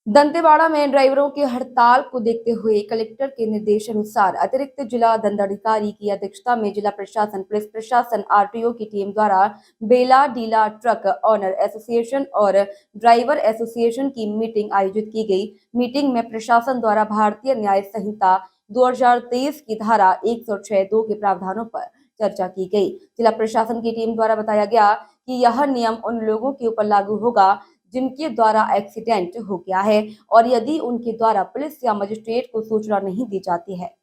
दंतेवाड़ा में ड्राइवरों की हड़ताल को देखते हुए कलेक्टर के निर्देशानुसार अतिरिक्त जिला दंडाधिकारी की अध्यक्षता में जिला प्रशासन, पुलिस प्रशासन, आरटीओ की टीम द्वारा बेला डीला ट्रक ऑनर एसोसिएशन और ड्राइवर एसोसिएशन की मीटिंग आयोजित की गई। मीटिंग में प्रशासन द्वारा भारतीय न्याय संहिता 2023 की धारा 106(2) के प्रावधानों पर चर्चा की गई। जिला प्रशासन की टीम द्वारा बताया गया कि यह नियम उन लोगों के ऊपर लागू होगा जिनके द्वारा एक्सीडेंट हो गया है और यदि उनके द्वारा पुलिस या मजिस्ट्रेट को सूचना नहीं दी जाती है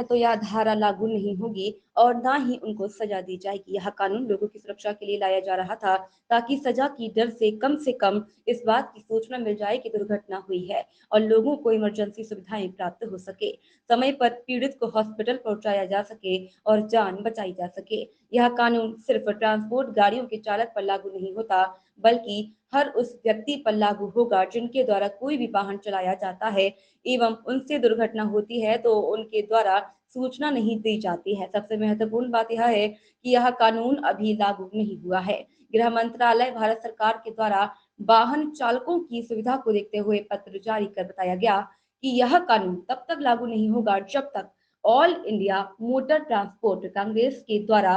तो यह धारा लागू नहीं होगी और ना ही उनको सजा दी जाएगी। यह कानून लोगों की सुरक्षा के लिए लाया जा रहा था ताकि सजा की डर से कम इस बात की सूचना मिल जाए कि दुर्घटना हुई है और लोगों को इमरजेंसी सुविधाएं प्राप्त हो सके, समय पर पीड़ित को हॉस्पिटल पहुंचाया जा सके और जान बचाई जा सके। यह कानून सिर्फ ट्रांसपोर्ट गाड़ियों के चालक पर लागू नहीं होता बल्कि हर उस व्यक्ति पर लागू होगा जिनके द्वारा कोई भी वाहन चलाया जाता है एवं उनसे दुर्घटना होती है तो उनके द्वारा सूचना नहीं दी जाती है। सबसे महत्वपूर्ण बात यह है कि यह कानून अभी लागू नहीं हुआ है। गृह मंत्रालय भारत सरकार के द्वारा वाहन चालकों की सुविधा को देखते हुए पत्र जारी कर बताया गया कि यह कानून तब तक लागू नहीं होगा जब तक all India motor transport Congress के द्वारा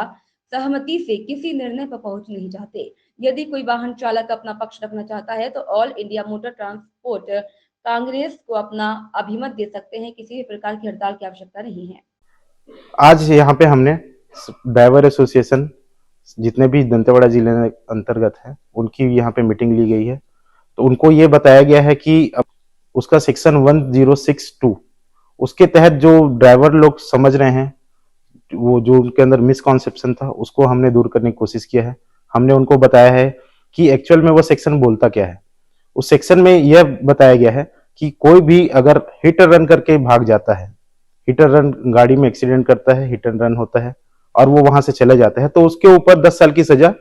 सहमति से किसी निर्णय पर पहुंच नहीं जाते। यदि कोई वाहन चालक अपना पक्ष रखना चाहता है तो all India motor transport Congress को अपना अभिमत दे सकते हैं। किसी भी प्रकार की हड़ताल की आवश्यकता नहीं है। आज यहाँ पे हमने ड्राइवर एसोसिएशन जितने भी दंतेवाड़ा जिले में अंतर्गत है उनकी यहाँ पे मीटिंग ली गई है। तो उनको ये बताया गया है कि उसका सेक्शन 1062 उसके तहत जो ड्राइवर लोग समझ रहे हैं वो जो उनके अंदर मिसकॉन्सेप्शन था उसको हमने दूर करने की कोशिश किया है। हमने उनको बताया है कि एक्चुअल में वो सेक्शन बोलता क्या है। उस सेक्शन में यह बताया गया है कि कोई भी अगर हिट एंड रन करके भाग जाता है, हिट एंड रन गाड़ी में एक्सीडेंट करता है, हिट एंड रन होता है और वो वहां से चले जाते हैं तो उसके ऊपर 10 साल की सजा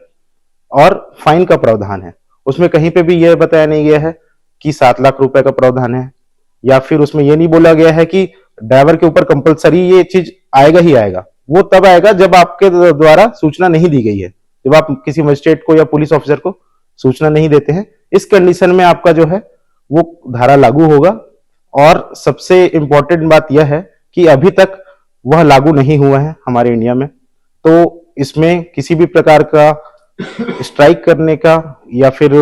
और फाइन का प्रावधान है। उसमें कहीं पे भी यह बताया नहीं गया है कि 7 लाख रुपए का प्रावधान है या फिर उसमें यह नहीं बोला गया है कि ड्राइवर के ऊपर कंपलसरी ये चीज आएगा ही आएगा। वो तब आएगा जब आपके द्वारा सूचना नहीं दी गई है, जब आप किसी मजिस्ट्रेट को या पुलिस ऑफिसर को सूचना नहीं देते हैं। इस कंडीशन में आपका जो है वो धारा लागू होगा। और सबसे इंपॉर्टेंट बात यह है कि अभी तक वह लागू नहीं हुआ है हमारे इंडिया में, तो इसमें किसी भी प्रकार का स्ट्राइक करने का या फिर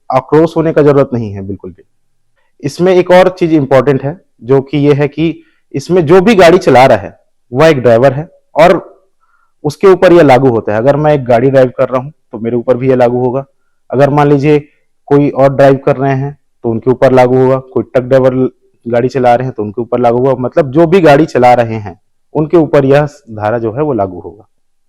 आक्रोश होने का जरूरत नहीं है बिल्कुल भी। इसमें एक और चीज इंपॉर्टेंट है जो कि यह है कि इसमें जो भी गाड़ी चला रहा है वह एक ड्राइवर है और उसके ऊपर यह लागू होता है। अगर मैं एक गाड़ी ड्राइव कर रहा हूं तो मेरे ऊपर भी यह लागू होगा। अगर मान लीजिए कोई और ड्राइव कर रहे हैं तो उनके ऊपर लागू होगा। कोई ट्रक ड्राइवर गाड़ी चला रहे हैं तो उनके ऊपर लागू होगा। मतलब जो भी गाड़ी चला रहे हैं उनके ऊपर यह धारा जो है वो लागू होगा।